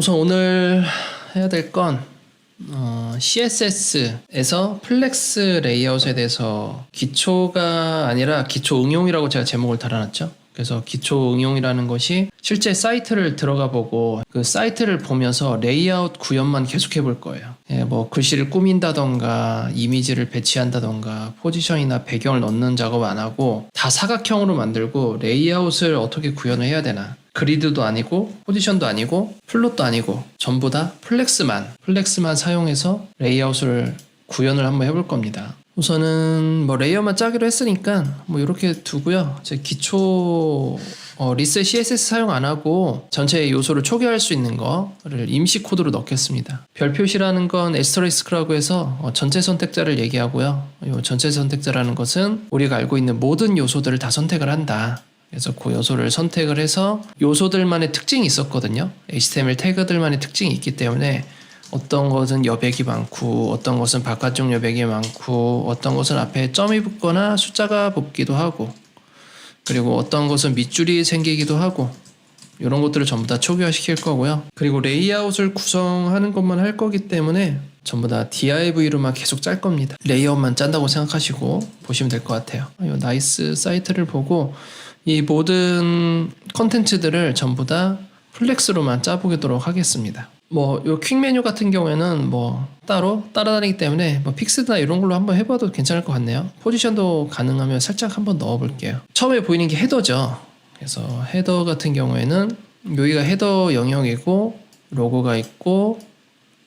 우선 오늘 해야 될 건 CSS에서 플렉스 레이아웃에 대해서 기초가 아니라 기초 응용이라고 제가 제목을 달아놨죠. 그래서 기초 응용이라는 것이 실제 사이트를 들어가 보고 그 사이트를 보면서 레이아웃 구현만 계속 해볼 거예요. 뭐 글씨를 꾸민다던가 이미지를 배치한다던가 포지션이나 배경을 넣는 작업 안 하고 다 사각형으로 만들고 레이아웃을 어떻게 구현을 해야 되나, 그리드도 아니고 포지션도 아니고 플롯도 아니고 전부 다 플렉스만 사용해서 레이아웃을 구현을 한번 해볼 겁니다. 우선은 뭐 레이어만 짜기로 했으니까 뭐 이렇게 두고요. 제 기초 리셋 CSS 사용 안 하고 전체 요소를 초기화할 수 있는 거를 임시 코드로 넣겠습니다. 별 표시라는 건 에스터리스크라고 해서 전체 선택자를 얘기하고요. 이 전체 선택자라는 것은 우리가 알고 있는 모든 요소들을 다 선택을 한다. 그래서 그 요소를 선택을 해서 요소들만의 특징이 있었거든요. HTML 태그들만의 특징이 있기 때문에 어떤 것은 여백이 많고 어떤 것은 바깥쪽 여백이 많고 어떤 것은 앞에 점이 붙거나 숫자가 붙기도 하고 그리고 어떤 것은 밑줄이 생기기도 하고 이런 것들을 전부 다 초기화시킬 거고요. 그리고 레이아웃을 구성하는 것만 할 거기 때문에 전부 다 div로만 계속 짤 겁니다. 레이아웃만 짠다고 생각하시고 보시면 될 것 같아요. 이 나이스 사이트를 보고 이 모든 컨텐츠들을 전부 다 플렉스로만 짜보도록 하겠습니다. 뭐 요 퀵 메뉴 같은 경우에는 뭐 따로 따라다니기 때문에 뭐 픽스드나 이런 걸로 한번 해봐도 괜찮을 것 같네요. 포지션도 가능하면 살짝 한번 넣어볼게요. 처음에 보이는 게 헤더죠. 그래서 헤더 같은 경우에는 여기가 헤더 영역이고 로고가 있고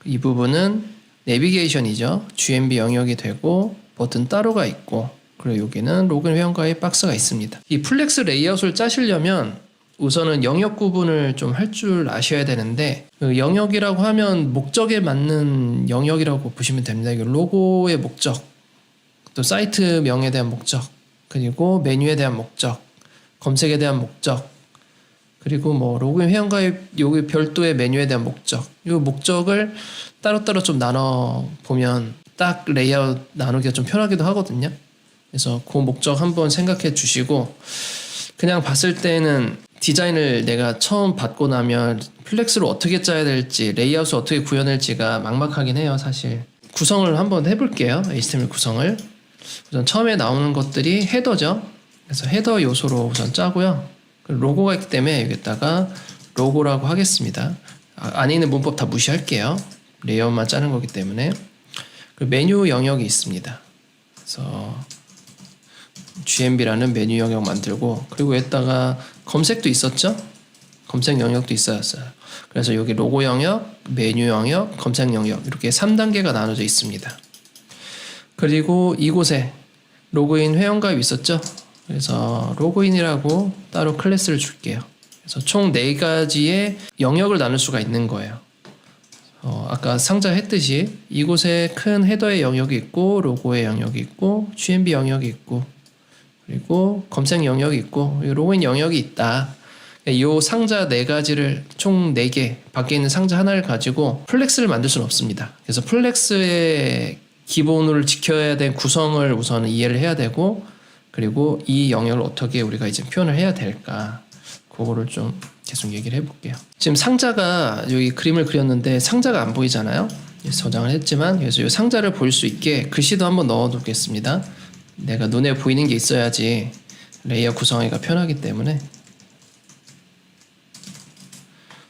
이 부분은 내비게이션이죠. GMB 영역이 되고 버튼 따로가 있고 그리고 여기는 로그인 회원가의 박스가 있습니다. 이 플렉스 레이아웃을 짜시려면 우선은 영역 구분을 좀 할 줄 아셔야 되는데 그 영역이라고 하면 목적에 맞는 영역이라고 보시면 됩니다. 이거 로고의 목적, 또 사이트명에 대한 목적, 그리고 메뉴에 대한 목적, 검색에 대한 목적, 그리고 뭐 로그인 회원가입 여기 별도의 메뉴에 대한 목적, 이 목적을 따로따로 좀 나눠 보면 딱 레이아웃 나누기가 좀 편하기도 하거든요. 그래서 그 목적 한번 생각해 주시고 그냥 봤을 때는 디자인을 내가 처음 받고 나면 플렉스로 어떻게 짜야 될지 레이아웃을 어떻게 구현할지가 막막하긴 해요. 사실 구성을 한번 해볼게요. HTML 구성을 우선 처음에 나오는 것들이 헤더죠. 그래서 헤더 요소로 우선 짜고요. 로고가 있기 때문에 여기다가 로고라고 하겠습니다. 안에 있는 문법 다 무시할게요. 레이아웃만 짜는 거기 때문에. 그리고 메뉴 영역이 있습니다. 그래서 GMB라는 메뉴 영역 만들고 그리고 여기다가 검색도 있었죠? 검색 영역도 있었어요. 그래서 여기 로고 영역, 메뉴 영역, 검색 영역 이렇게 3단계가 나눠져 있습니다. 그리고 이곳에 로그인 회원가입 있었죠? 그래서 로그인이라고 따로 클래스를 줄게요. 그래서 총 4가지의 영역을 나눌 수가 있는 거예요. 아까 상자 했듯이 이곳에 큰 헤더의 영역이 있고 로고의 영역이 있고 GMB 영역이 있고 그리고 검색 영역이 있고 로그인 영역이 있다. 이 상자 4가지를 총 4개 밖에 있는 상자 하나를 가지고 플렉스를 만들 수는 없습니다. 그래서 플렉스의 기본을 지켜야 될 구성을 우선 이해를 해야 되고 그리고 이 영역을 어떻게 우리가 이제 표현을 해야 될까 그거를 좀 계속 얘기를 해볼게요. 지금 상자가 여기 그림을 그렸는데 상자가 안 보이잖아요. 저장을 했지만 그래서 이 상자를 볼 수 있게 글씨도 한번 넣어 두겠습니다. 내가 눈에 보이는 게 있어야지 레이아웃 구성하기가 편하기 때문에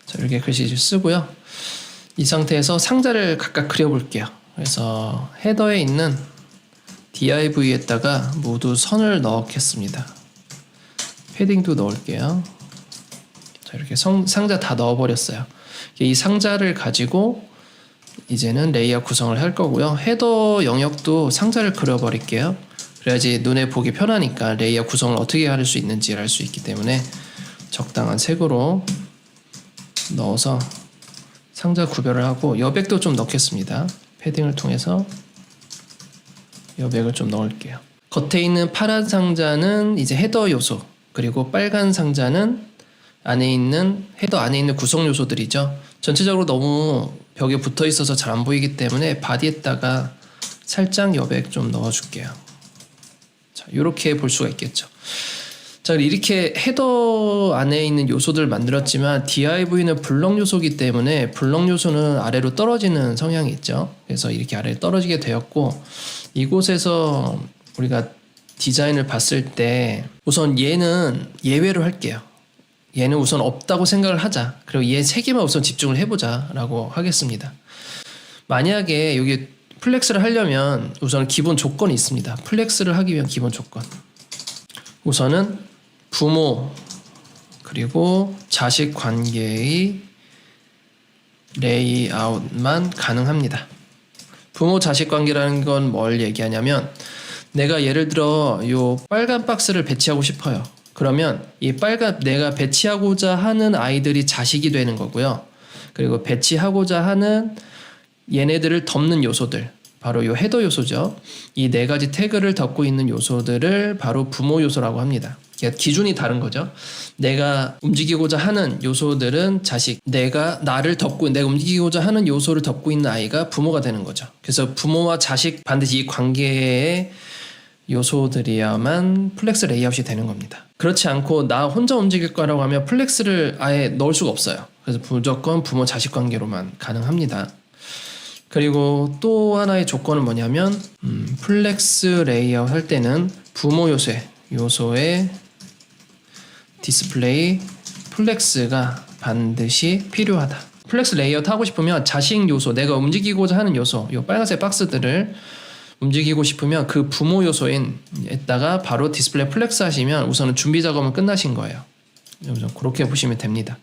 자, 이렇게 글씨 쓰고요. 이 상태에서 상자를 각각 그려볼게요. 그래서 헤더에 있는 div에다가 모두 선을 넣겠습니다. 패딩도 넣을게요. 자, 이렇게 상자 다 넣어버렸어요. 이 상자를 가지고 이제는 레이아웃 구성을 할 거고요. 헤더 영역도 상자를 그려버릴게요. 그래야지 눈에 보기 편하니까 레이아웃 구성을 어떻게 할 수 있는지를 알 수 있기 때문에 적당한 색으로 넣어서 상자 구별을 하고 여백도 좀 넣겠습니다. 패딩을 통해서 여백을 좀 넣을게요. 겉에 있는 파란 상자는 이제 헤더 요소, 그리고 빨간 상자는 안에 있는 헤더 안에 있는 구성 요소들이죠. 전체적으로 너무 벽에 붙어 있어서 잘 안 보이기 때문에 바디에다가 살짝 여백 좀 넣어줄게요. 자, 이렇게 볼 수가 있겠죠. 자, 이렇게 헤더 안에 있는 요소들을 만들었지만 div는 블럭 요소이기 때문에 블럭 요소는 아래로 떨어지는 성향이 있죠. 그래서 이렇게 아래로 떨어지게 되었고, 이곳에서 우리가 디자인을 봤을 때 우선 얘는 예외로 할게요. 얘는 우선 없다고 생각을 하자. 그리고 얘 세 개만 우선 집중을 해보자 라고 하겠습니다. 만약에 여기 플렉스를 하려면 우선 기본 조건이 있습니다. 플렉스를 하기 위한 기본 조건. 우선은 부모 그리고 자식 관계의 레이아웃만 가능합니다. 부모 자식 관계라는 건 뭘 얘기하냐면, 내가 예를 들어 요 빨간 박스를 배치하고 싶어요. 그러면 이 빨간 내가 배치하고자 하는 아이들이 자식이 되는 거고요. 그리고 배치하고자 하는 얘네들을 덮는 요소들, 바로 요 헤더 요소죠. 이 네 가지 태그를 덮고 있는 요소들을 바로 부모 요소라고 합니다. 기준이 다른 거죠. 내가 움직이고자 하는 요소들은 자식, 내가 움직이고자 하는 요소를 덮고 있는 아이가 부모가 되는 거죠. 그래서 부모와 자식 반드시 이 관계의 요소들이야만 플렉스 레이아웃이 되는 겁니다. 그렇지 않고 나 혼자 움직일 거라고 하면 플렉스를 아예 넣을 수가 없어요. 그래서 무조건 부모 자식 관계로만 가능합니다. 그리고 또 하나의 조건은 뭐냐면 플렉스 레이아웃 할 때는 부모 요소의 디스플레이 플렉스가 반드시 필요하다. 플렉스 레이아웃 하고 싶으면 자식 요소, 내가 움직이고자 하는 요소, 이 빨간색 박스들을 움직이고 싶으면 그 부모 요소인 에다가 바로 디스플레이 플렉스 하시면 우선은 준비 작업은 끝나신 거예요. 그렇게 보시면 됩니다.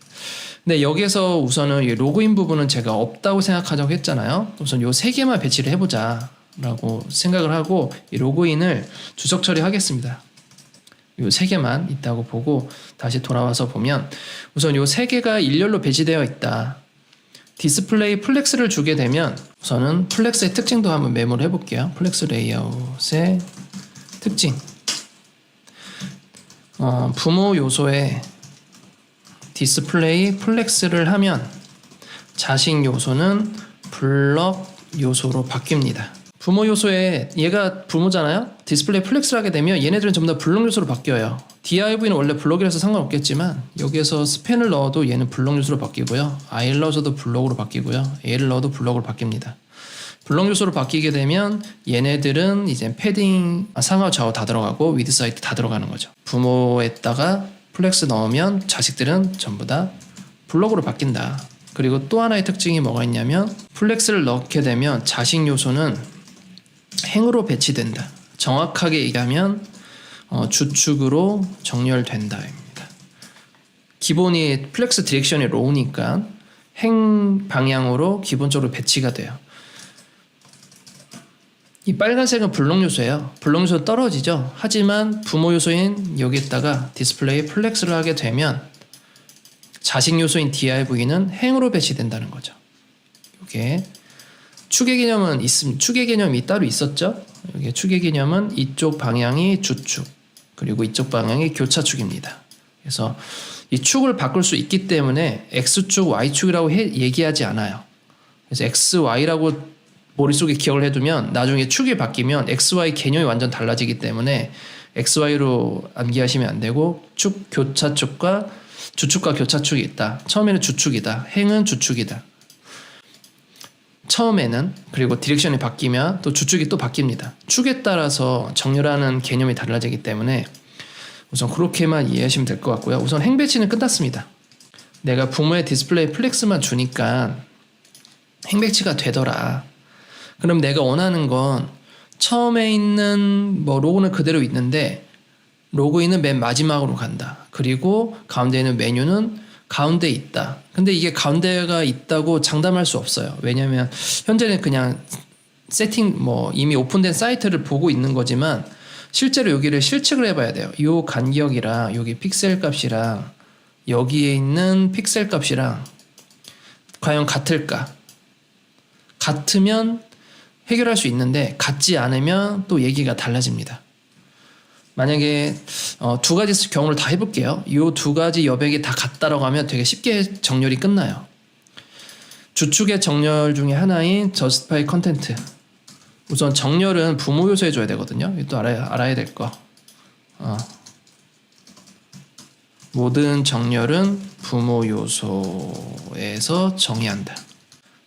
근데 여기서 우선은 이 로그인 부분은 제가 없다고 생각하자고 했잖아요. 우선 요 세 개만 배치를 해보자 라고 생각을 하고 이 로그인을 주석 처리하겠습니다. 요 세 개만 있다고 보고 다시 돌아와서 보면 우선 요 세 개가 일렬로 배치되어 있다. 디스플레이 플렉스를 주게 되면 우선은 플렉스의 특징도 한번 메모를 해볼게요. 플렉스 레이아웃의 특징. 부모 요소에 디스플레이 플렉스를 하면 자식 요소는 블럭 요소로 바뀝니다. 부모 요소에 얘가 부모잖아요. 디스플레이 플렉스를 하게 되면 얘네들은 전부 다 블럭 요소로 바뀌어요. div는 원래 블럭이라서 상관없겠지만 여기에서 스팬을 넣어도 얘는 블럭 요소로 바뀌고요. i를 넣어서도 블럭으로 바뀌고요. a를 넣어도 블럭으로 바뀝니다. 블럭 요소로 바뀌게 되면 얘네들은 이제 패딩 상하 좌우 다 들어가고 위드 사이드 다 들어가는 거죠. 부모에다가 플렉스 넣으면 자식들은 전부 다 블럭으로 바뀐다. 그리고 또 하나의 특징이 뭐가 있냐면 플렉스를 넣게 되면 자식 요소는 행으로 배치된다. 정확하게 얘기하면 주축으로 정렬된다입니다. 기본이 플렉스 디렉션이 로우니까 행 방향으로 기본적으로 배치가 돼요. 이 빨간색은 블록 요소예요. 블록 요소 떨어지죠. 하지만 부모 요소인 여기에다가 디스플레이 플렉스를 하게 되면 자식 요소인 div는 행으로 배치된다는 거죠. 이게 축의 개념은 축의 개념이 따로 있었죠. 여기 축의 개념은 이쪽 방향이 주축, 그리고 이쪽 방향이 교차축입니다. 그래서 이 축을 바꿀 수 있기 때문에 x축, y축이라고 얘기하지 않아요. 그래서 x, y라고 머릿속에 기억을 해두면 나중에 축이 바뀌면 x, y 개념이 완전 달라지기 때문에 x, y로 암기하시면 안 되고 축, 교차축과 주축과 교차축이 있다. 처음에는 주축이다. 행은 주축이다. 처음에는. 그리고 디렉션이 바뀌면 또 주축이 또 바뀝니다. 축에 따라서 정렬하는 개념이 달라지기 때문에 우선 그렇게만 이해하시면 될 것 같고요. 우선 행 배치는 끝났습니다. 내가 부모의 디스플레이 플렉스만 주니까 행 배치가 되더라. 그럼 내가 원하는 건 처음에 있는 로고는 그대로 있는데 로그인은 맨 마지막으로 간다. 그리고 가운데 있는 메뉴는 가운데 있다. 근데 이게 가운데가 있다고 장담할 수 없어요. 왜냐면 현재는 그냥 세팅 이미 오픈된 사이트를 보고 있는 거지만 실제로 여기를 실측을 해봐야 돼요. 이 간격이랑 여기 픽셀 값이랑 여기에 있는 픽셀 값이랑 과연 같을까? 같으면 해결할 수 있는데 같지 않으면 또 얘기가 달라집니다. 만약에 두 가지 경우를 다 해볼게요. 이 두 가지 여백이 다 같다라고 하면 되게 쉽게 정렬이 끝나요. 주축의 정렬 중에 하나인 justify content. 우선 정렬은 부모 요소에 줘야 되거든요. 이것도 알아야 될 거. 모든 정렬은 부모 요소에서 정의한다.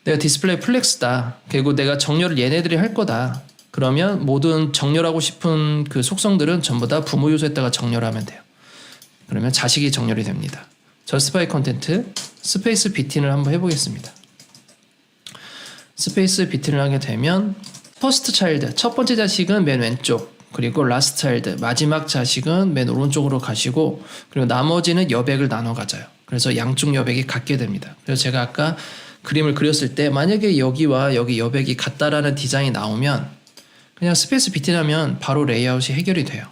내가 디스플레이 플렉스다. 그리고 내가 정렬을 얘네들이 할 거다. 그러면 모든 정렬하고 싶은 그 속성들은 전부 다 부모 요소에다가 정렬하면 돼요. 그러면 자식이 정렬이 됩니다. justify content 스페이스 btn을 한번 해보겠습니다. 스페이스 btn을 하게 되면 first child 첫 번째 자식은 맨 왼쪽, 그리고 last child 마지막 자식은 맨 오른쪽으로 가시고, 그리고 나머지는 여백을 나눠 가져요. 그래서 양쪽 여백이 같게 됩니다. 그래서 제가 아까 그림을 그렸을 때 만약에 여기와 여기 여백이 같다라는 디자인이 나오면 그냥 스페이스 btn 하면 바로 레이아웃이 해결이 돼요.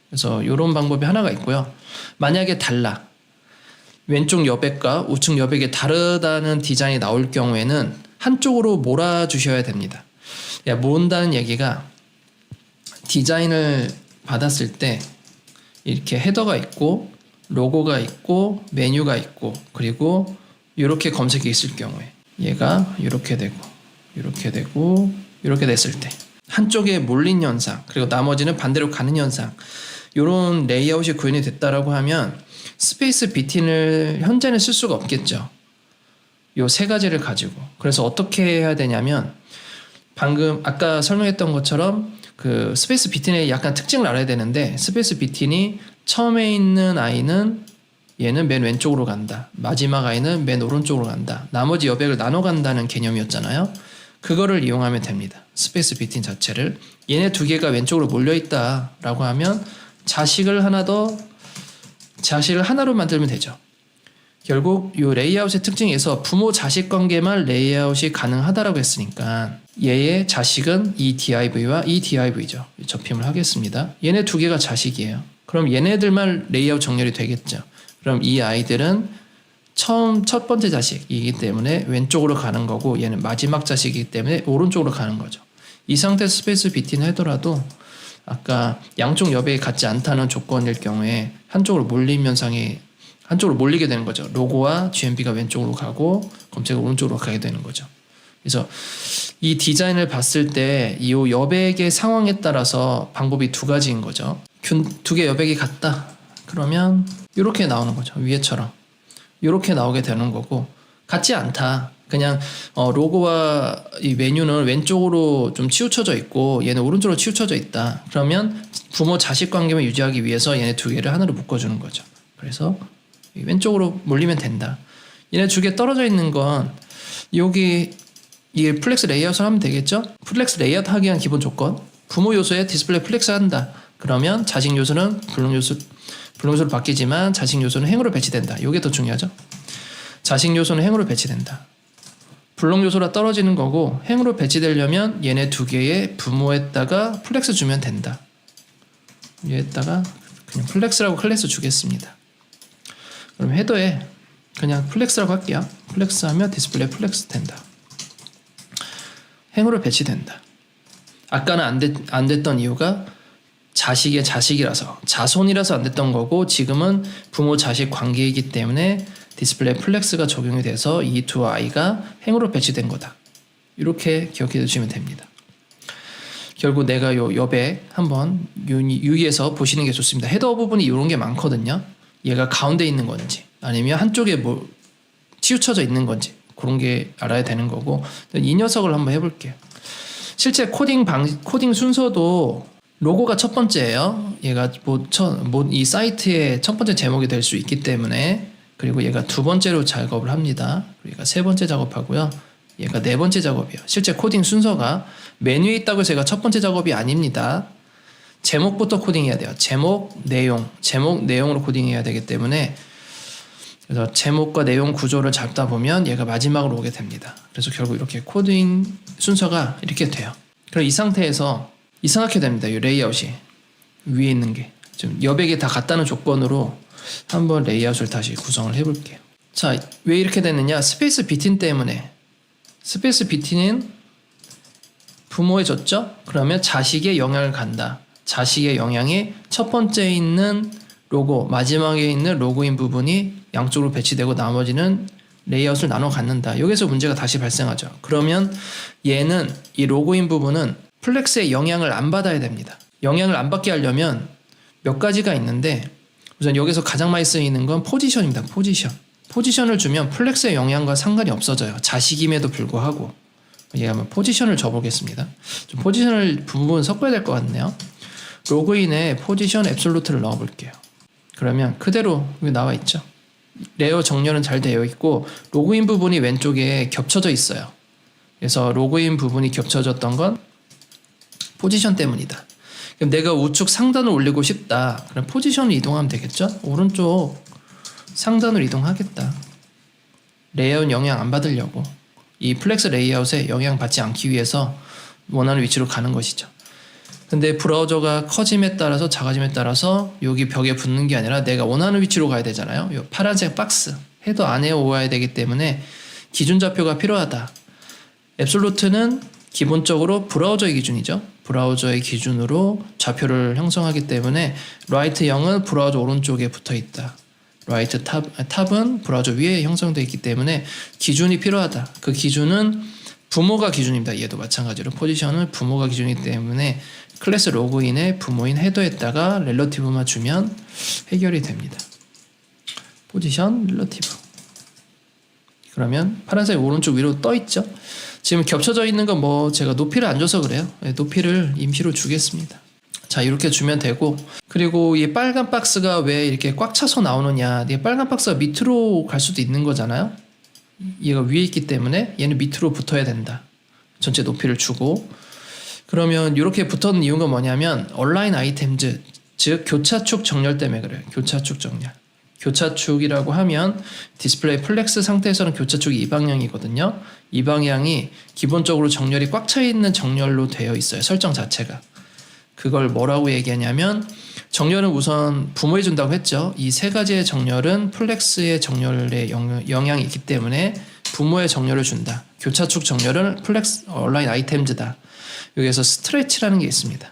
그래서 이런 방법이 하나가 있고요. 만약에 달라, 왼쪽 여백과 우측 여백이 다르다는 디자인이 나올 경우에는 한쪽으로 몰아주셔야 됩니다. 모은다는 얘기가 디자인을 받았을 때 이렇게 헤더가 있고 로고가 있고 메뉴가 있고 그리고 이렇게 검색이 있을 경우에 얘가 이렇게 되고 이렇게 되고 이렇게 됐을 때 한쪽에 몰린 현상, 그리고 나머지는 반대로 가는 현상, 이런 레이아웃이 구현이 됐다라고 하면 스페이스 btn을 현재는 쓸 수가 없겠죠. 요 세 가지를 가지고. 그래서 어떻게 해야 되냐면 방금 아까 설명했던 것처럼 그 스페이스 btn의 약간 특징을 알아야 되는데, 스페이스 btn이 처음에 있는 아이는 얘는 맨 왼쪽으로 간다, 마지막 아이는 맨 오른쪽으로 간다, 나머지 여백을 나눠 간다는 개념이었잖아요. 그거를 이용하면 됩니다. 스페이스 btn 자체를. 얘네 두 개가 왼쪽으로 몰려 있다라고 하면 자식을 하나로 만들면 되죠. 결국 이 레이아웃의 특징에서 부모 자식 관계만 레이아웃이 가능하다라고 했으니까 얘의 자식은 이 div와 이 div죠. 접힘을 하겠습니다. 얘네 두 개가 자식이에요. 그럼 얘네들만 레이아웃 정렬이 되겠죠. 그럼 이 아이들은 첫 번째 자식이기 때문에 왼쪽으로 가는 거고, 얘는 마지막 자식이기 때문에 오른쪽으로 가는 거죠. 이 상태에서 스페이스 btn 하더라도 아까 양쪽 여백이 같지 않다는 조건일 경우에 한쪽으로 몰림 현상이 한쪽으로 몰리게 되는 거죠. 로고와 GMP가 왼쪽으로 가고 검색이 오른쪽으로 가게 되는 거죠. 그래서 이 디자인을 봤을 때 이 여백의 상황에 따라서 방법이 두 가지인 거죠. 두 개 여백이 같다 그러면 이렇게 나오는 거죠. 위에처럼 이렇게 나오게 되는 거고, 같지 않다, 그냥 로고와 이 메뉴는 왼쪽으로 좀 치우쳐져 있고 얘는 오른쪽으로 치우쳐져 있다, 그러면 부모 자식 관계만 유지하기 위해서 얘네 두 개를 하나로 묶어주는 거죠. 그래서 왼쪽으로 몰리면 된다. 얘네 두 개 떨어져 있는 건 여기 이게 플렉스 레이아웃을 하면 되겠죠. 플렉스 레이아웃 하기 위한 기본 조건, 부모 요소에 디스플레이 플렉스 한다 그러면 자식 요소는 불능 요소로 바뀌지만 자식 요소는 행으로 배치된다. 이게 더 중요하죠. 자식 요소는 행으로 배치된다. 불능 요소라 떨어지는 거고, 행으로 배치되려면 얘네 두 개의 부모에다가 플렉스 주면 된다. 얘에다가 그냥 플렉스라고 클래스 주겠습니다. 그럼 헤더에 그냥 플렉스라고 할게요. 플렉스 하면 디스플레이 플렉스 된다. 행으로 배치된다. 아까는 안 됐던 이유가 자식의 자식이라서, 자손이라서 안 됐던 거고, 지금은 부모 자식 관계이기 때문에 디스플레이 플렉스가 적용이 돼서 이 두 아이가 행으로 배치된 거다. 이렇게 기억해 두시면 됩니다. 결국 내가 요 여백 한번 유의해서 보시는 게 좋습니다. 헤더 부분이 이런 게 많거든요. 얘가 가운데 있는 건지 아니면 한쪽에 뭐 치우쳐져 있는 건지 그런 게 알아야 되는 거고, 이 녀석을 한번 해볼게요. 실제 코딩 순서도 로고가 첫 번째예요. 얘가 이 사이트의 첫 번째 제목이 될 수 있기 때문에, 그리고 얘가 두 번째로 작업을 합니다. 얘가 세 번째 작업하고요. 얘가 네 번째 작업이에요. 실제 코딩 순서가 메뉴에 있다고 해서 얘가 첫 번째 작업이 아닙니다. 제목부터 코딩해야 돼요. 제목, 내용으로 코딩해야 되기 때문에, 그래서 제목과 내용 구조를 잡다 보면 얘가 마지막으로 오게 됩니다. 그래서 결국 이렇게 코딩 순서가 이렇게 돼요. 그럼 이 상태에서 이상하게 됩니다. 이 레이아웃이 위에 있는 게 좀 여백이 다 같다는 조건으로 한번 레이아웃을 다시 구성을 해볼게요. 자, 왜 이렇게 됐느냐? 스페이스 btn 때문에. 스페이스 btn은 부모에 줬죠? 그러면 자식의 영향을 간다. 자식의 영향이 첫 번째 있는 로고, 마지막에 있는 로고인 부분이 양쪽으로 배치되고 나머지는 레이아웃을 나눠 갖는다. 여기서 문제가 다시 발생하죠. 그러면 얘는, 이 로고인 부분은 플렉스의 영향을 안 받아야 됩니다. 영향을 안 받게 하려면 몇 가지가 있는데, 우선 여기서 가장 많이 쓰이는 건 포지션입니다. 포지션을 주면 플렉스의 영향과 상관이 없어져요. 자식임에도 불구하고. 얘기하면 포지션을 줘보겠습니다. 좀 포지션을 부분 섞어야 될 것 같네요. 로그인에 포지션 앱솔루트를 넣어볼게요. 그러면 그대로 여기 나와 있죠. 레이아웃 정렬은 잘 되어 있고 로그인 부분이 왼쪽에 겹쳐져 있어요. 그래서 로그인 부분이 겹쳐졌던 건 포지션 때문이다. 그럼 내가 우측 상단을 올리고 싶다. 그럼 포지션을 이동하면 되겠죠? 오른쪽 상단으로 이동하겠다. 레이아웃 영향 안 받으려고. 이 플렉스 레이아웃에 영향 받지 않기 위해서 원하는 위치로 가는 것이죠. 근데 브라우저가 커짐에 따라서 작아짐에 따라서 여기 벽에 붙는 게 아니라 내가 원하는 위치로 가야 되잖아요. 이 파란색 박스 헤더 안에 오야 되기 때문에 기준 좌표가 필요하다. 앱솔루트는 기본적으로 브라우저의 기준이죠. 브라우저의 기준으로 좌표를 형성하기 때문에 라이트 0은 브라우저 오른쪽에 붙어 있다. 라이트 탑은 브라우저 위에 형성되어 있기 때문에 기준이 필요하다. 그 기준은 부모가 기준입니다. 얘도 마찬가지로 포지션은 부모가 기준이기 때문에 클래스 로그인에 부모인 헤더에다가 렐러티브만 주면 해결이 됩니다. 포지션 렐러티브. 그러면 파란색 오른쪽 위로 떠 있죠. 지금 겹쳐져 있는 건 뭐 제가 높이를 안 줘서 그래요. 높이를 임시로 주겠습니다. 자, 이렇게 주면 되고, 그리고 이 빨간 박스가 왜 이렇게 꽉 차서 나오느냐. 이 빨간 박스가 밑으로 갈 수도 있는 거잖아요. 얘가 위에 있기 때문에 얘는 밑으로 붙어야 된다. 전체 높이를 주고. 그러면 이렇게 붙었는 이유가 뭐냐면 얼라인 아이템즈, 즉 교차축 정렬 때문에 그래요. 교차축 정렬. 교차축이라고 하면 디스플레이 플렉스 상태에서는 교차축이 이 방향이거든요. 이 방향이 기본적으로 정렬이 꽉 차 있는 정렬로 되어 있어요. 설정 자체가. 그걸 뭐라고 얘기하냐면 정렬은 우선 부모해 준다고 했죠. 이 세 가지의 정렬은 플렉스의 정렬에 영향이 있기 때문에 부모의 정렬을 준다. 교차축 정렬은 플렉스 얼라인 아이템즈다. 여기에서 스트레치라는 게 있습니다.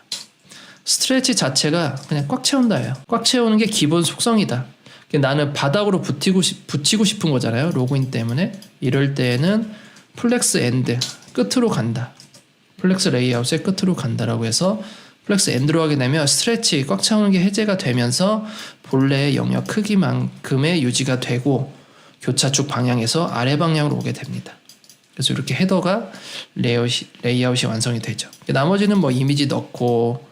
스트레치 자체가 그냥 꽉 채운다예요. 꽉 채우는 게 기본 속성이다. 나는 바닥으로 붙이고 싶은 거잖아요. 로그인 때문에. 이럴 때에는 플렉스 엔드 끝으로 간다. 플렉스 레이아웃의 끝으로 간다라고 해서 플렉스 엔드로 하게 되면 스트레치 꽉 채우는 게 해제가 되면서 본래의 영역 크기만큼의 유지가 되고 교차축 방향에서 아래 방향으로 오게 됩니다. 그래서 이렇게 헤더가 레이아웃이 완성이 되죠. 나머지는 뭐 이미지 넣고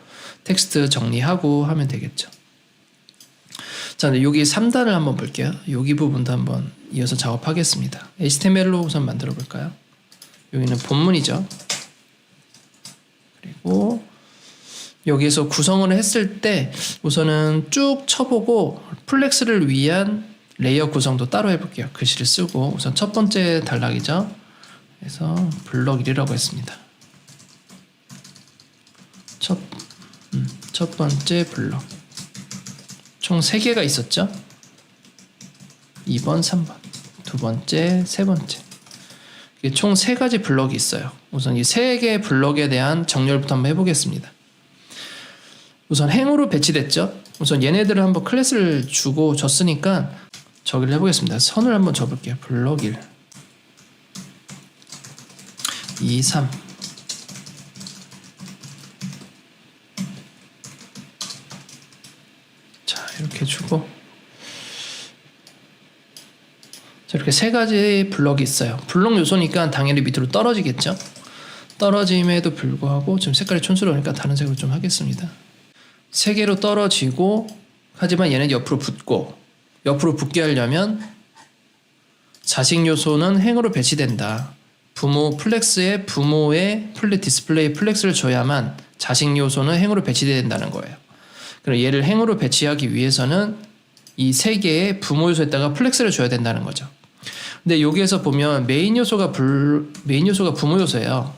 텍스트 정리하고 하면 되겠죠. 자, 여기 3단을 한번 볼게요. 여기 부분도 한번 이어서 작업하겠습니다. HTML로 우선 만들어 볼까요? 여기는 본문이죠. 그리고 여기에서 구성을 했을 때 우선은 쭉 쳐보고 플렉스를 위한 레이아웃 구성도 따로 해볼게요. 글씨를 쓰고 우선 첫 번째 단락이죠. 그래서 블럭 1이라고 했습니다. 첫 번째 블럭. 총 3개가 있었죠. 2번, 3번. 두 번째, 세 번째. 총 3가지 블럭이 있어요. 우선 이 3개의 블럭에 대한 정렬부터 한번 해보겠습니다. 우선 행으로 배치됐죠. 우선 얘네들을 한번 클래스를 주고 줬으니까 저기를 해보겠습니다. 선을 한번 줘볼게요. 블럭 1 2, 3 자, 이렇게 주고 자, 이렇게 3가지 블럭이 있어요. 블럭 요소니까 당연히 밑으로 떨어지겠죠. 떨어짐에도 불구하고 지금 색깔이 촌스러우니까 다른 색으로 좀 하겠습니다. 3개로 떨어지고 하지만 얘는 옆으로 붙고 옆으로 붙게 하려면 자식 요소는 행으로 배치된다. 부모 플렉스에 부모의 디스플레이 플렉스를 줘야만 자식 요소는 행으로 배치된다는 거예요. 그럼 얘를 행으로 배치하기 위해서는 이 3개의 부모 요소에다가 플렉스를 줘야 된다는 거죠. 근데 여기에서 보면 메인 요소가 부모 요소예요.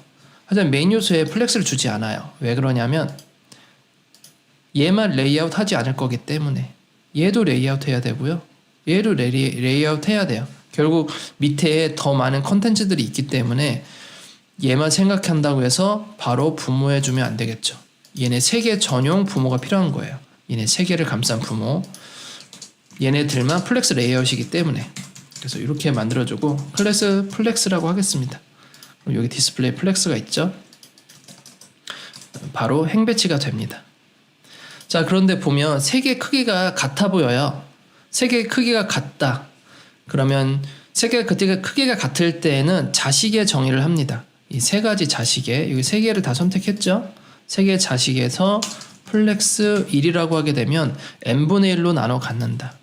하지만 메인 요소에 플렉스를 주지 않아요. 왜 그러냐면 얘만 레이아웃 하지 않을 거기 때문에 얘도 레이아웃 해야 되고요. 얘도 레이아웃 해야 돼요. 결국 밑에 더 많은 컨텐츠들이 있기 때문에 얘만 생각한다고 해서 바로 부모해 주면 안 되겠죠. 얘네 3개 전용 부모가 필요한 거예요. 얘네 3개를 감싼 부모. 얘네들만 플렉스 레이아웃이기 때문에 그래서 이렇게 만들어주고 클래스 플렉스라고 하겠습니다. 그럼 여기 디스플레이 플렉스가 있죠. 바로 행 배치가 됩니다. 자, 그런데 보면 세 개의 크기가 같아 보여요. 세 개의 크기가 같다. 그러면 세 개의 크기가 같을 때에는 자식의 정의를 합니다. 이 세 가지 자식에 여기 세 개를 다 선택했죠. 세 개의 자식에서 플렉스 1이라고 하게 되면 n분의 1로 나눠 갖는다.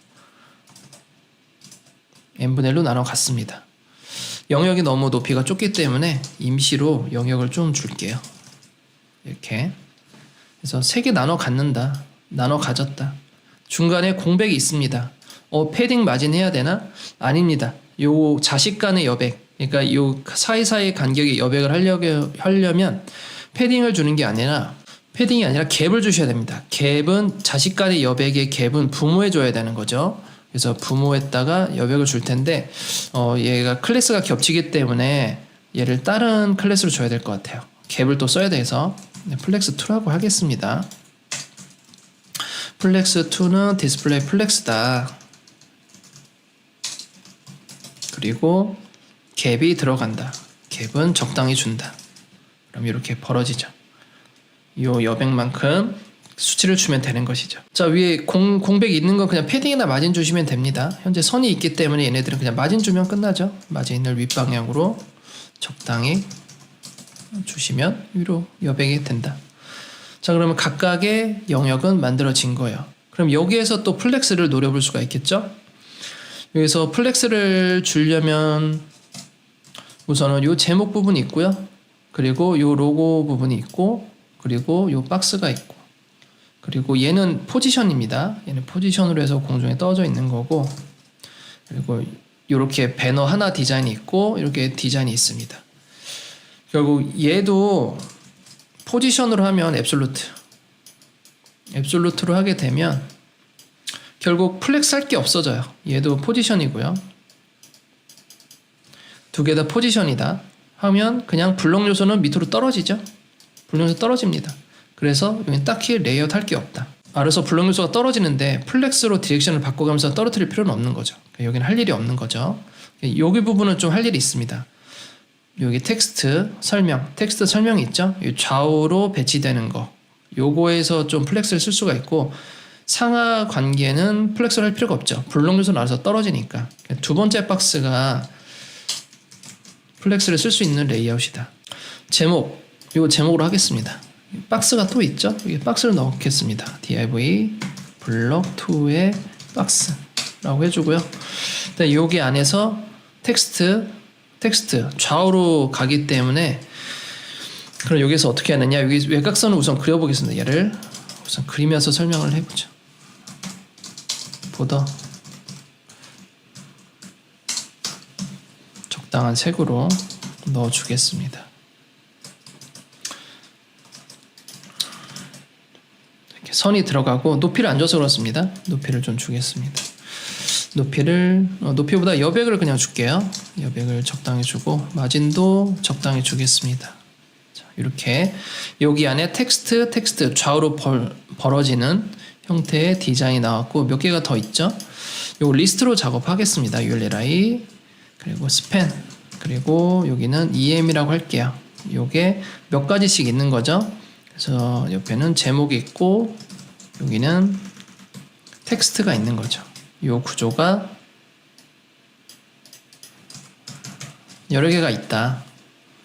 n분의 1로 나눠 갖습니다. 영역이 너무 높이가 좁기 때문에 임시로 영역을 좀 줄게요. 이렇게. 그래서 세 개 나눠 갖는다. 나눠 가졌다. 중간에 공백이 있습니다. 패딩 마진 해야 되나? 아닙니다. 요 자식 간의 여백, 그러니까 요 사이사이 간격의 여백을 하려면 패딩을 주는 게 아니라 패딩이 아니라 갭을 주셔야 됩니다. 갭은 자식 간의 여백의 갭은 부모에 줘야 되는 거죠. 그래서 부모에다가 여백을 줄 텐데 얘가 클래스가 겹치기 때문에 얘를 다른 클래스로 줘야 될 것 같아요. 갭을 또 써야 돼서 플렉스2라고 하겠습니다. 플렉스2는 디스플레이 플렉스다. 그리고 갭이 들어간다. 갭은 적당히 준다. 그럼 이렇게 벌어지죠. 요 여백만큼 수치를 주면 되는 것이죠. 자, 위에 공백이 있는 건 그냥 패딩이나 마진 주시면 됩니다. 현재 선이 있기 때문에 얘네들은 그냥 마진 주면 끝나죠. 마진을 윗방향으로 적당히 주시면 위로 여백이 된다. 자, 그러면 각각의 영역은 만들어진 거예요. 그럼 여기에서 또 플렉스를 노려볼 수가 있겠죠. 여기서 플렉스를 주려면 우선은 요 제목 부분이 있고요. 그리고 요 로고 부분이 있고, 그리고 요 박스가 있고, 그리고 얘는 포지션입니다. 얘는 포지션으로 해서 공중에 떠져 있는 거고, 그리고 이렇게 배너 하나 디자인이 있고 이렇게 디자인이 있습니다. 결국 얘도 포지션으로 하면 앱솔루트로 하게 되면 결국 플렉스 할 게 없어져요. 얘도 포지션이고요. 두 개 다 포지션이다 하면 그냥 블록 요소는 밑으로 떨어지죠. 블록 요소 떨어집니다. 그래서 여기 딱히 레이아웃 할 게 없다. 그래서 블록 요소가 떨어지는데 플렉스로 디렉션을 바꿔가면서 떨어뜨릴 필요는 없는 거죠. 여기는 할 일이 없는 거죠. 여기 부분은 좀 할 일이 있습니다. 여기 텍스트 설명이 있죠. 좌우로 배치되는 거, 요거에서 좀 플렉스를 쓸 수가 있고, 상하 관계는 플렉스를 할 필요가 없죠. 블록 요소 나와서 떨어지니까. 두 번째 박스가 플렉스를 쓸 수 있는 레이아웃이다. 이거 제목으로 하겠습니다. 박스가 또 있죠. 여기 박스를 넣겠습니다. div 블록2의 박스라고 해주고요. 여기 안에서 텍스트 좌우로 가기 때문에, 그럼 여기서 어떻게 하느냐, 여기 외곽선을 우선 그려보겠습니다. 얘를 우선 그리면서 설명을 해보죠. 보더 적당한 색으로 넣어주겠습니다. 이렇게 선이 들어가고, 높이를 안 줘서 그렇습니다. 높이를 좀 주겠습니다. 높이보다 여백을 그냥 줄게요. 여백을 적당히 주고, 마진도 적당히 주겠습니다. 자, 이렇게 여기 안에 텍스트 좌우로 벌어지는 형태의 디자인이 나왔고, 몇 개가 더 있죠. 요거 리스트로 작업하겠습니다. urli 그리고 span, 그리고 여기는 em이라고 할게요. 요게 몇 가지씩 있는 거죠. 그래서 옆에는 제목이 있고, 여기는 텍스트가 있는 거죠. 요 구조가 여러 개가 있다.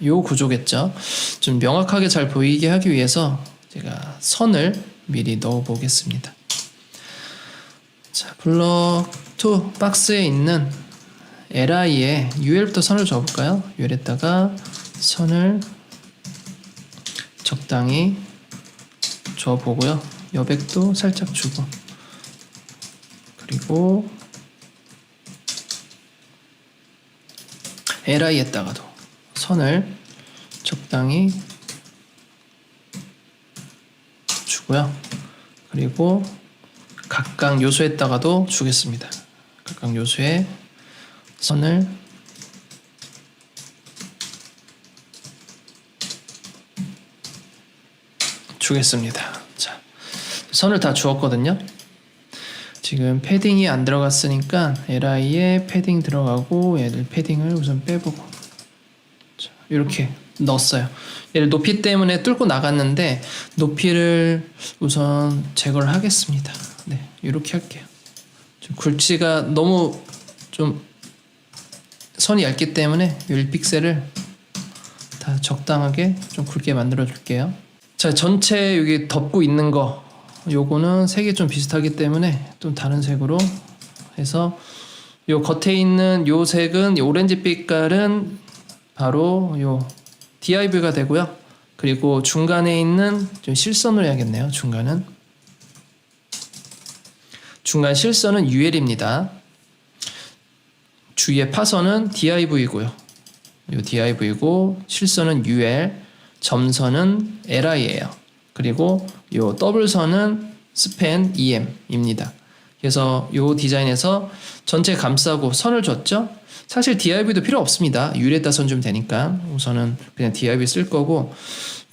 요 구조겠죠. 좀 명확하게 잘 보이게 하기 위해서 제가 선을 미리 넣어 보겠습니다. 자, 블록2 박스에 있는 li에 ul부터 선을 줘볼까요? ul에다가 선을 적당히 줘보고요. 여백도 살짝 주고, 그리고 li에다가도 선을 적당히 주고요. 그리고 각각 요소에다가도 주겠습니다. 각각 요소에 선을 주겠습니다. 자, 선을 다 주었거든요. 지금 패딩이 안 들어갔으니까 li에 패딩 들어가고, 얘들 패딩을 우선 빼보고, 자, 이렇게 넣었어요. 얘를 높이 때문에 뚫고 나갔는데 높이를 우선 제거를 하겠습니다. 네, 이렇게 할게요. 좀 굵지가 너무 좀 선이 얇기 때문에 1픽셀을 다 적당하게 좀 굵게 만들어 줄게요. 자, 전체 여기 덮고 있는 거 요거는 색이 좀 비슷하기 때문에 좀 다른 색으로 해서 요 겉에 있는 요 색은 요 오렌지 빛깔은 바로 요 DIV가 되고요. 그리고 중간에 있는 좀 실선으로 해야겠네요. 중간 실선은 UL입니다. 주위의 파선은 DIV이고요. 요 DIV이고 실선은 UL, 점선은 LI예요. 그리고 요 더블선은 스팬 EM입니다. 그래서 요 디자인에서 전체 감싸고 선을 줬죠. 사실 DIV도 필요 없습니다. UL에다 선 주면 되니까 우선은 그냥 DIV 쓸 거고,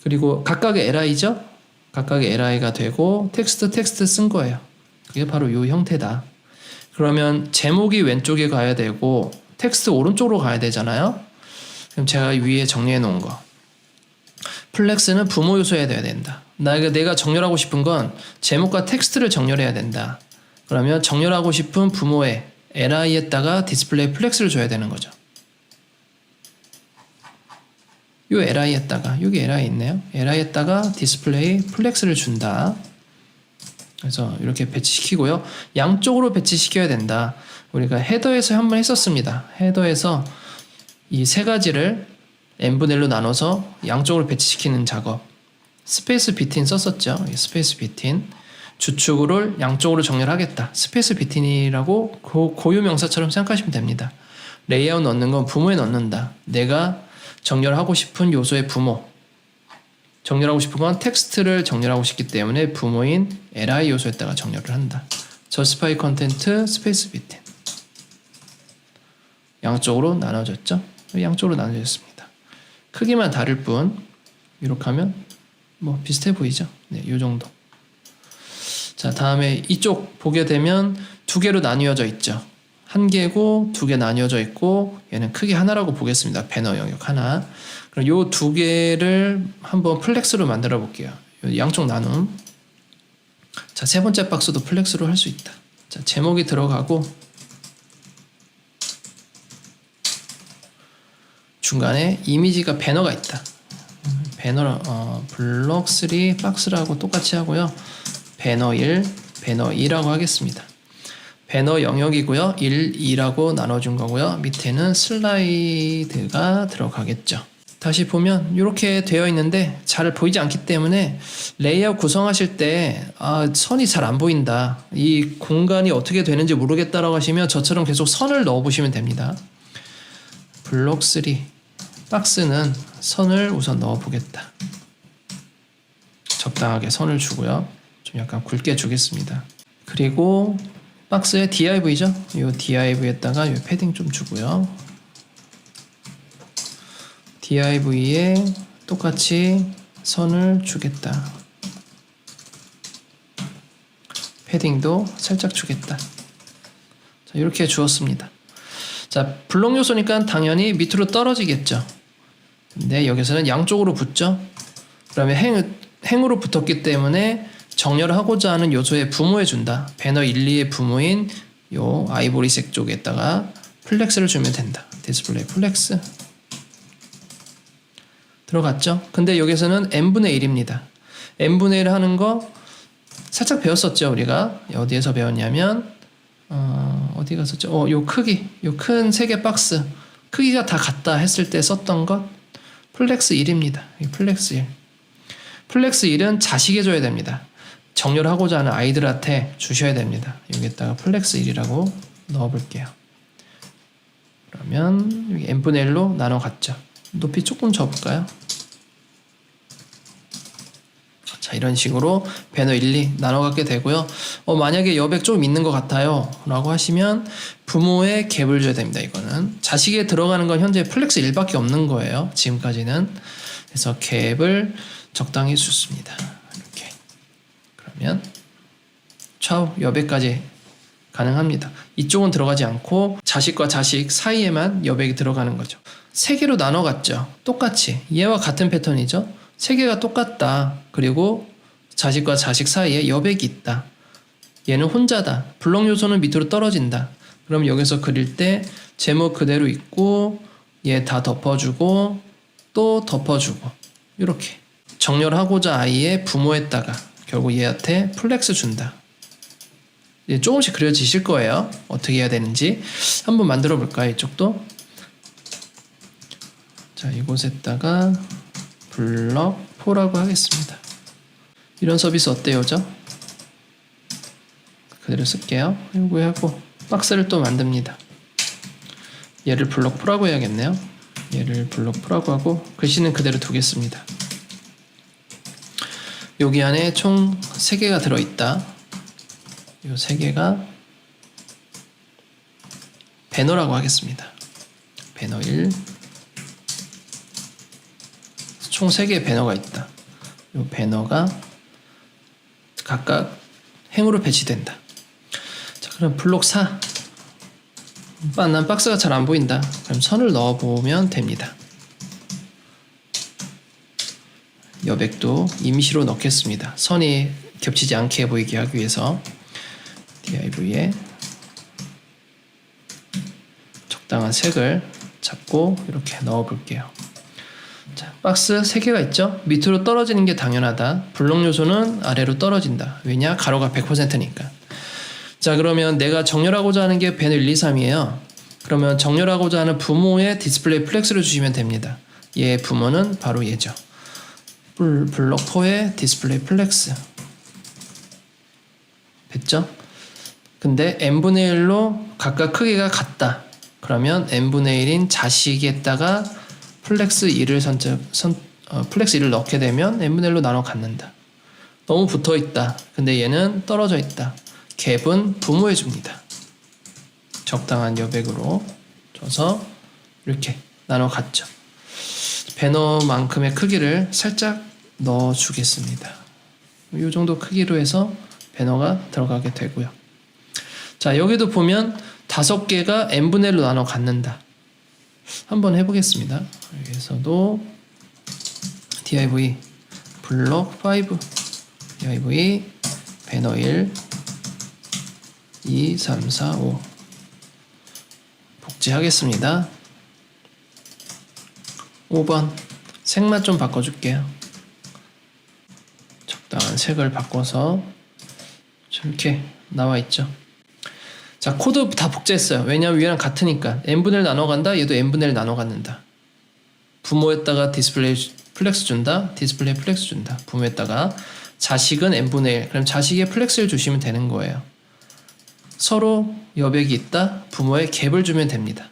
그리고 각각의 LI죠. 각각의 LI가 되고 텍스트 쓴 거예요. 그게 바로 요 형태다. 그러면 제목이 왼쪽에 가야 되고 텍스트 오른쪽으로 가야 되잖아요. 그럼 제가 위에 정리해 놓은 거, 플렉스는 부모 요소여야 된다. 내가 정렬하고 싶은 건 제목과 텍스트를 정렬해야 된다. 그러면 정렬하고 싶은 부모의 LI에다가 디스플레이 플렉스를 줘야 되는 거죠. 요 LI에다가, 여기 LI 있네요. LI에다가 디스플레이 플렉스를 준다. 그래서 이렇게 배치시키고요. 양쪽으로 배치시켜야 된다. 우리가 헤더에서 한번 했었습니다. 헤더에서 이 세 가지를 n분의 1로 나눠서 양쪽으로 배치시키는 작업. 스페이스 비틴 썼었죠. 스페이스 비틴. 주축을 양쪽으로 정렬하겠다. 스페이스 비틴이라고 고유 명사처럼 생각하시면 됩니다. 레이아웃 넣는 건 부모에 넣는다. 내가 정렬하고 싶은 요소의 부모. 정렬하고 싶은 건 텍스트를 정렬하고 싶기 때문에 부모인 li 요소에다가 정렬을 한다. justify content 스페이스 비틴. 양쪽으로 나눠졌죠? 양쪽으로 나눠졌습니다. 크기만 다를 뿐 이렇게 하면 뭐 비슷해 보이죠? 네, 이 정도. 자, 다음에 이쪽 보게 되면 두 개로 나뉘어져 있죠. 한 개고 두 개 나뉘어져 있고 얘는 크게 하나라고 보겠습니다. 배너 영역 하나. 그럼 요 두 개를 한번 플렉스로 만들어 볼게요. 양쪽 나눔. 자, 세 번째 박스도 플렉스로 할 수 있다. 자, 제목이 들어가고 중간에 이미지가 배너가 있다. 배너 블록 3 박스라고 똑같이 하고요. 배너 1, 배너 2라고 하겠습니다. 배너 영역이고요. 1, 2라고 나눠준 거고요. 밑에는 슬라이드가 들어가겠죠. 다시 보면 이렇게 되어 있는데 잘 보이지 않기 때문에 레이아웃 구성하실 때 선이 잘 안 보인다. 이 공간이 어떻게 되는지 모르겠다라고 하시면 저처럼 계속 선을 넣어 보시면 됩니다. 블록 3 박스는 선을 우선 넣어 보겠다. 적당하게 선을 주고요. 좀 약간 굵게 주겠습니다. 그리고 박스에 DIV죠. 이 DIV에다가 이 패딩 좀 주고요. DIV에 똑같이 선을 주겠다. 패딩도 살짝 주겠다. 자, 이렇게 주었습니다. 자, 블록 요소니까 당연히 밑으로 떨어지겠죠. 근데 여기서는 양쪽으로 붙죠. 그러면 행으로 붙었기 때문에 정렬을 하고자 하는 요소의 부모에 준다. 배너 1, 2의 부모인 요 아이보리색 쪽에다가 플렉스를 주면 된다. 디스플레이 플렉스 들어갔죠? 근데 여기서는 n분의 1입니다. n분의 1 하는 거 살짝 배웠었죠. 우리가 어디에서 배웠냐면 어디 갔었죠? 요 크기, 요 큰 세 개 박스 크기가 다 같다 했을 때 썼던 것 플렉스 1입니다. 플렉스 1. 플렉스 1은 자식에 줘야 됩니다. 정렬하고자 하는 아이들한테 주셔야 됩니다. 여기다가 플렉스 1이라고 넣어볼게요. 그러면 여기 n분의 1로 나눠 갔죠. 높이 조금 줘볼까요? 자, 이런 식으로 배너 1, 2 나눠 갖게 되고요. 만약에 여백 좀 있는 것 같아요 라고 하시면 부모의 갭을 줘야 됩니다. 이거는 자식에 들어가는 건 현재 플렉스 1밖에 없는 거예요. 지금까지는. 그래서 갭을 적당히 줬습니다. 이렇게. 그러면 좌우 여백까지 가능합니다. 이쪽은 들어가지 않고 자식과 자식 사이에만 여백이 들어가는 거죠. 세 개로 나눠갔죠. 똑같이. 얘와 같은 패턴이죠. 세 개가 똑같다. 그리고 자식과 자식 사이에 여백이 있다. 얘는 혼자다. 블록 요소는 밑으로 떨어진다. 그럼 여기서 그릴 때 제목 그대로 있고 얘 다 덮어주고 또 덮어주고 이렇게 정렬하고자 아이의 부모에다가 결국 얘한테 플렉스 준다. 이제 조금씩 그려지실 거예요. 어떻게 해야 되는지 한번 만들어 볼까요? 이쪽도. 자, 이곳에다가 블럭 4라고 하겠습니다. 이런 서비스 어때요? 죠? 그대로 쓸게요. 이거 하고 박스를 또 만듭니다. 얘를 블럭 4라고 해야겠네요. 얘를 블럭 4라고 하고 글씨는 그대로 두겠습니다. 여기 안에 총 3개가 들어있다. 이 3개가 배너라고 하겠습니다. 배너 1. 총 3개의 배너가 있다. 이 배너가 각각 행으로 배치된다. 자, 그럼 블록 4. 난 박스가 잘 안 보인다. 그럼 선을 넣어보면 됩니다. 여백도 임시로 넣겠습니다. 선이 겹치지 않게 보이게 하기 위해서 div에 적당한 색을 잡고 이렇게 넣어 볼게요. 자, 박스 3개가 있죠? 밑으로 떨어지는 게 당연하다. 블록 요소는 아래로 떨어진다. 왜냐? 가로가 100%니까. 자, 그러면 내가 정렬하고자 하는 게 배너 1, 2, 3이에요. 그러면 정렬하고자 하는 부모의 디스플레이 플렉스를 주시면 됩니다. 얘 부모는 바로 얘죠. 블록 4의 디스플레이 플렉스. 됐죠? 근데 n분의 1로 각각 크기가 같다. 그러면 n분의 1인 자식에다가 플렉스 1을 플렉스 1을 넣게 되면 n분의 1로 나눠 갖는다. 너무 붙어 있다. 근데 얘는 떨어져 있다. 갭은 부모에 줍니다. 적당한 여백으로 줘서 이렇게 나눠 갖죠. 배너만큼의 크기를 살짝 넣어 주겠습니다. 이 정도 크기로 해서 배너가 들어가게 되고요. 자, 여기도 보면 5개가 n분의 1로 나눠 갖는다. 한번 해보겠습니다. 여기서도 div 블록 5 div 배너 1 2, 3, 4, 5 복제하겠습니다. 5번 색만 좀 바꿔줄게요. 적당한 색을 바꿔서 이렇게 나와있죠. 자, 코드 다 복제했어요. 왜냐하면 위랑 같으니까 n분의 1 나눠 간다. 얘도 n분의 1 나눠 갖는다. 부모에다가 디스플레이 플렉스 준다. 디스플레이 플렉스 준다. 부모에다가 자식은 n분의 1. 그럼 자식의 플렉스를 주시면 되는 거예요. 서로 여백이 있다. 부모에 갭을 주면 됩니다.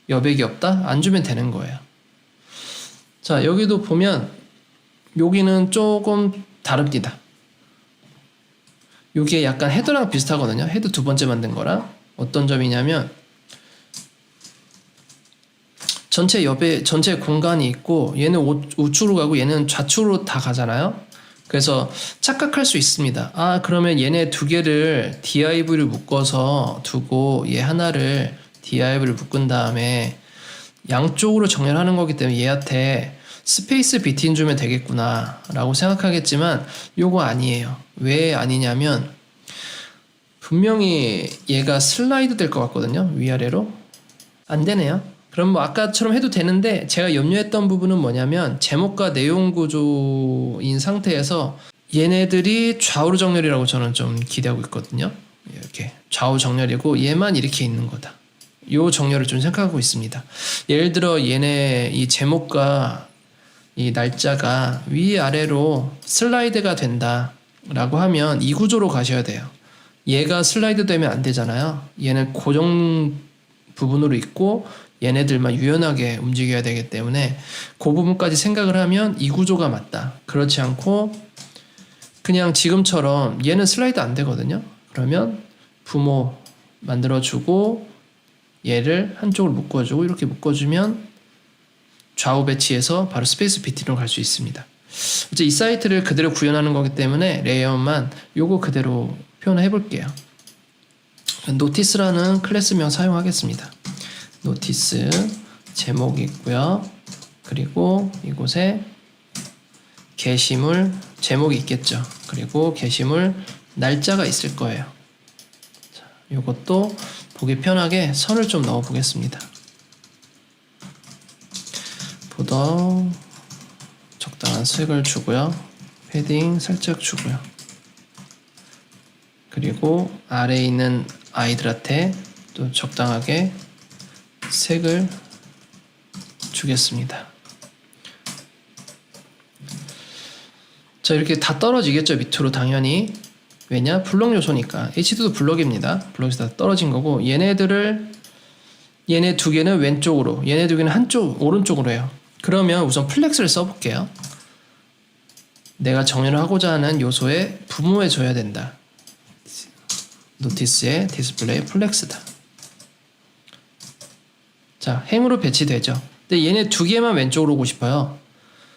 여백이 없다. 안 주면 되는 거예요. 자, 여기도 보면 여기는 조금 다릅니다. 여기에 약간 헤더랑 비슷하거든요. 헤더 2번째 만든 거랑 어떤 점이냐면 전체 공간이 있고 얘는 우측으로 가고 얘는 좌측으로 다 가잖아요. 그래서 착각할 수 있습니다. 아, 그러면 얘네 2개를 div를 묶어서 두고 얘 하나를 div를 묶은 다음에 양쪽으로 정렬하는 거기 때문에 얘한테 스페이스 비트인 주면 되겠구나 라고 생각하겠지만 요거 아니에요. 왜 아니냐면 분명히 얘가 슬라이드 될 것 같거든요. 위아래로. 안 되네요. 그럼 뭐 아까처럼 해도 되는데 제가 염려했던 부분은 뭐냐면 제목과 내용 구조인 상태에서 얘네들이 좌우로 정렬이라고 저는 좀 기대하고 있거든요. 이렇게 좌우 정렬이고 얘만 이렇게 있는 거다. 요 정렬을 좀 생각하고 있습니다. 예를 들어 얘네 이 제목과 이 날짜가 위아래로 슬라이드가 된다 라고 하면 이 구조로 가셔야 돼요. 얘가 슬라이드 되면 안 되잖아요. 얘는 고정 부분으로 있고 얘네들만 유연하게 움직여야 되기 때문에 그 부분까지 생각을 하면 이 구조가 맞다. 그렇지 않고 그냥 지금처럼 얘는 슬라이드 안 되거든요. 그러면 부모 만들어주고 얘를 한쪽으로 묶어주고 이렇게 묶어주면 좌우 배치해서 바로 스페이스 BT로 갈 수 있습니다. 이제 이 사이트를 그대로 구현하는 거기 때문에 레이어만 요거 그대로 표현해 볼게요. 노티스라는 클래스명 사용하겠습니다. 노티스 제목이 있고요. 그리고 이곳에 게시물 제목이 있겠죠. 그리고 게시물 날짜가 있을 거예요. 자, 이것도 보기 편하게 선을 좀 넣어 보겠습니다. 보더 적당한 색을 주고요. 패딩 살짝 주고요. 그리고 아래에 있는 아이들한테 또 적당하게 색을 주겠습니다. 자, 이렇게 다 떨어지겠죠, 밑으로 당연히. 왜냐? 블럭 요소니까. H2도 블럭입니다. 블럭에서 다 떨어진 거고, 얘네 두 개는 왼쪽으로, 얘네 두 개는 오른쪽으로 해요. 그러면 우선 플렉스를 써볼게요. 내가 정렬을 하고자 하는 요소에 부모해 줘야 된다. 노티스에 디스플레이 플렉스다. 자, 행으로 배치되죠. 근데 얘네 두 개만 왼쪽으로 오고 싶어요.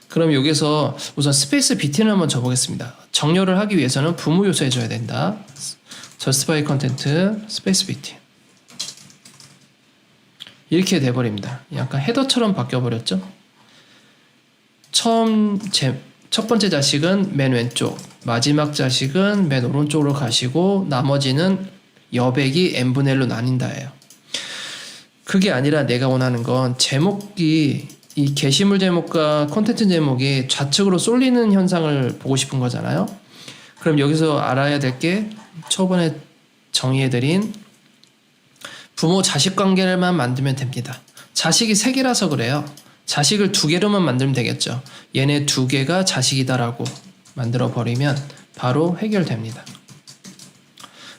그럼 여기서 우선 스페이스 BT를 한번 줘보겠습니다. 정렬을 하기 위해서는 부모 요소 해줘야 된다. justify content 스페이스 BT. 이렇게 돼버립니다. 약간 헤더처럼 바뀌어버렸죠. 첫 번째 자식은 맨 왼쪽, 마지막 자식은 맨 오른쪽으로 가시고 나머지는 여백이 n분의 1로 나뉜다예요. 그게 아니라 내가 원하는 건 제목이 이 게시물 제목과 콘텐츠 제목이 좌측으로 쏠리는 현상을 보고 싶은 거잖아요. 그럼 여기서 알아야 될 게 초반에 정의해드린 부모 자식 관계만 만들면 됩니다. 자식이 3개라서 그래요. 자식을 2개로만 만들면 되겠죠. 얘네 2개가 자식이다라고 만들어 버리면 바로 해결됩니다.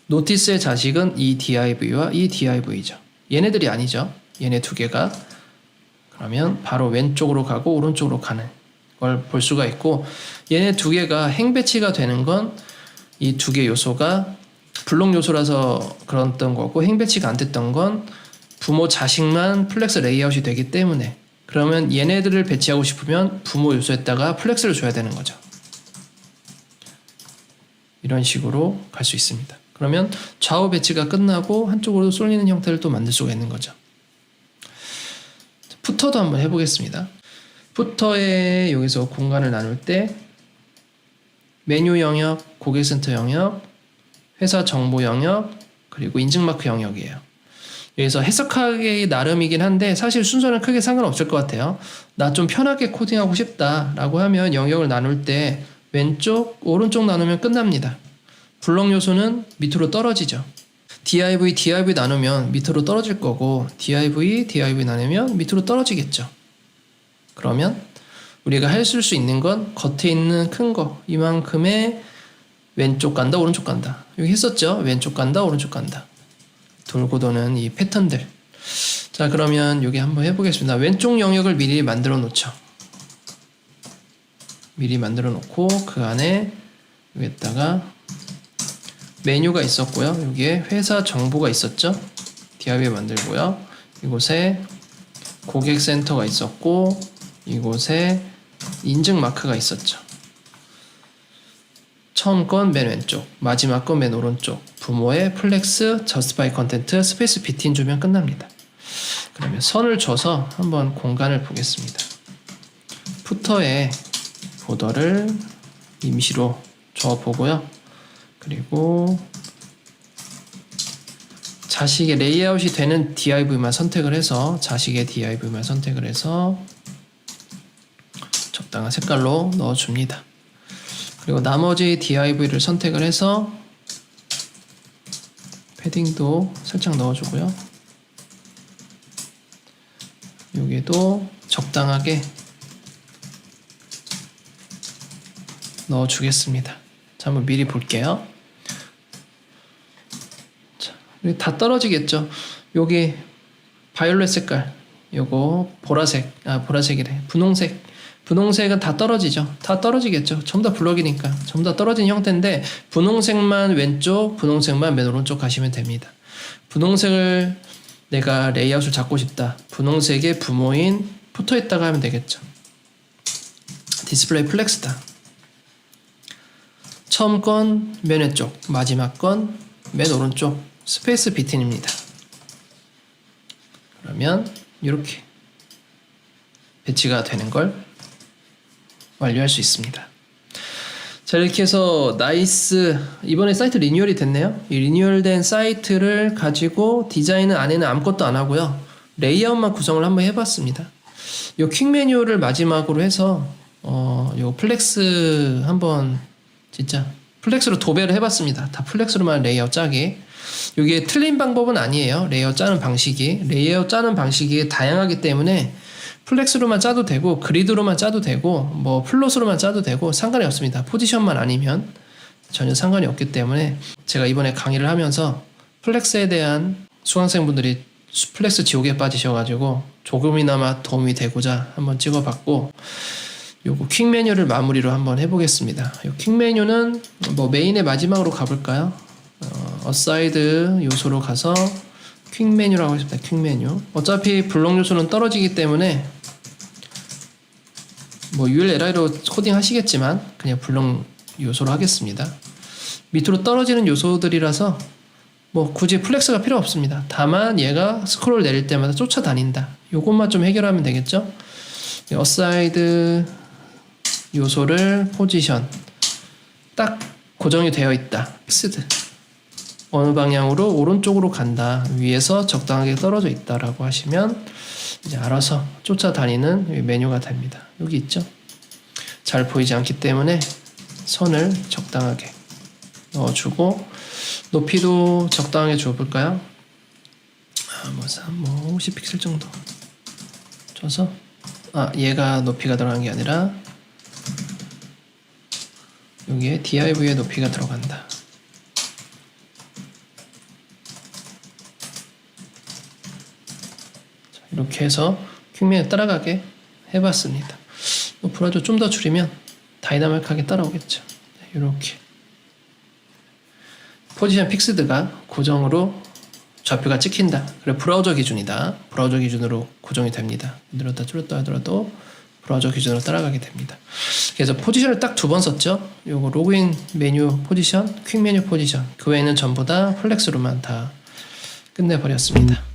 노티스의 자식은 이 div와 이 div죠. 얘네들이 아니죠. 얘네 2개가. 그러면 바로 왼쪽으로 가고 오른쪽으로 가는 걸 볼 수가 있고, 얘네 2개가 행 배치가 되는 건 이 2개 요소가 블록 요소라서 그랬던 거고, 행 배치가 안 됐던 건 부모 자식만 플렉스 레이아웃이 되기 때문에, 그러면 얘네들을 배치하고 싶으면 부모 요소에다가 플렉스를 줘야 되는 거죠. 이런 식으로 갈 수 있습니다. 그러면 좌우 배치가 끝나고 한쪽으로 쏠리는 형태를 또 만들 수가 있는 거죠. 푸터도 한번 해보겠습니다. 푸터에 여기서 공간을 나눌 때 메뉴 영역, 고객센터 영역, 회사 정보 영역, 그리고 인증마크 영역이에요. 여기서 해석하기 나름이긴 한데 사실 순서는 크게 상관없을 것 같아요. 나 좀 편하게 코딩하고 싶다라고 하면 영역을 나눌 때 왼쪽, 오른쪽 나누면 끝납니다. 블록 요소는 밑으로 떨어지죠. div 나누면 밑으로 떨어질 거고, div 나누면 밑으로 떨어지겠죠. 그러면 우리가 했을 수 있는 건 겉에 있는 큰 거 이만큼의 왼쪽 간다 오른쪽 간다, 여기 했었죠. 왼쪽 간다 오른쪽 간다, 돌고 도는 이 패턴들. 자, 그러면 여기 한번 해보겠습니다. 왼쪽 영역을 미리 만들어 놓죠. 미리 만들어 놓고 그 안에 여기에다가 메뉴가 있었고요. 여기에 회사 정보가 있었죠. div 만들고요. 이곳에 고객센터가 있었고, 이곳에 인증 마크가 있었죠. 처음 건 맨 왼쪽, 마지막 건 맨 오른쪽, 부모의 플렉스, justify content, 스페이스 BT인 주면 끝납니다. 그러면 선을 줘서 한번 공간을 보겠습니다. 푸터에 보더를 임시로 줘보고요. 그리고 자식의 레이아웃이 되는 div만 선택을 해서, 자식의 div만 선택을 해서 적당한 색깔로 넣어줍니다. 그리고 나머지 div를 선택을 해서 패딩도 살짝 넣어주고요. 여기도 적당하게 넣어주겠습니다. 자, 한번 미리 볼게요. 자, 다 떨어지겠죠. 여기 바이올렛 색깔, 요거 보라색, 보라색이래. 분홍색은 다 떨어지죠. 다 떨어지겠죠. 전부 다 블럭이니까 전부 다 떨어진 형태인데, 분홍색만 왼쪽, 분홍색만 맨 오른쪽 가시면 됩니다. 분홍색을 내가 레이아웃을 잡고 싶다. 분홍색의 부모인 푸터에다가 하면 되겠죠. 디스플레이 플렉스다. 처음 건 맨 왼쪽, 마지막 건 맨 오른쪽, 스페이스 BT입니다. 그러면 이렇게 배치가 되는 걸 완료할 수 있습니다. 자, 이렇게 해서 나이스. 이번에 사이트 리뉴얼이 됐네요. 이 리뉴얼된 사이트를 가지고 디자인은 안에는 아무것도 안 하고요. 레이아웃만 구성을 한번 해봤습니다. 요 퀵 메뉴를 마지막으로 해서 요 플렉스 한번 진짜 플렉스로 도배를 해봤습니다. 다 플렉스로만 레이아웃 짜기. 이게 틀린 방법은 아니에요. 레이아웃 짜는 방식이. 레이아웃 짜는 방식이 다양하기 때문에 플렉스로만 짜도 되고 그리드로만 짜도 되고 뭐 플롯으로만 짜도 되고 상관이 없습니다. 포지션만 아니면 전혀 상관이 없기 때문에 제가 이번에 강의를 하면서 플렉스에 대한 수강생분들이 플렉스 지옥에 빠지셔가지고 조금이나마 도움이 되고자 한번 찍어봤고, 요거 퀵 메뉴를 마무리로 한번 해보겠습니다. 요 퀵 메뉴는 뭐 메인의 마지막으로 가볼까요? 어사이드 요소로 가서 퀵 메뉴라고 했습니다. 퀵 메뉴. 어차피 블록 요소는 떨어지기 때문에 뭐 ULLI로 코딩 하시겠지만 그냥 블록 요소로 하겠습니다. 밑으로 떨어지는 요소들이라서 뭐 굳이 플렉스가 필요 없습니다. 다만 얘가 스크롤 내릴 때마다 쫓아다닌다. 요것만 좀 해결하면 되겠죠? 어사이드 요소를 포지션 딱 고정이 되어 있다. 픽스드. 어느 방향으로 오른쪽으로 간다. 위에서 적당하게 떨어져 있다라고 하시면 이제 알아서 쫓아다니는 메뉴가 됩니다. 여기 있죠? 잘 보이지 않기 때문에 선을 적당하게 넣어주고 높이도 적당하게 줘볼까요? 뭐 50픽셀 정도 줘서 얘가 높이가 들어간 게 아니라 여기에 div의 높이가 들어간다. 이렇게 해서 퀵메뉴 따라가게 해봤습니다. 브라우저 좀 더 줄이면 다이나믹하게 따라오겠죠. 이렇게 포지션 픽스드가 고정으로 좌표가 찍힌다. 그래 브라우저 기준이다. 브라우저 기준으로 고정이 됩니다. 늘었다 줄였다 하더라도 브라우저 기준으로 따라가게 됩니다. 그래서 포지션을 딱 2번 썼죠. 요거 로그인 메뉴 포지션, 퀵 메뉴 포지션. 그 외에는 전부 다 플렉스로만 다 끝내버렸습니다.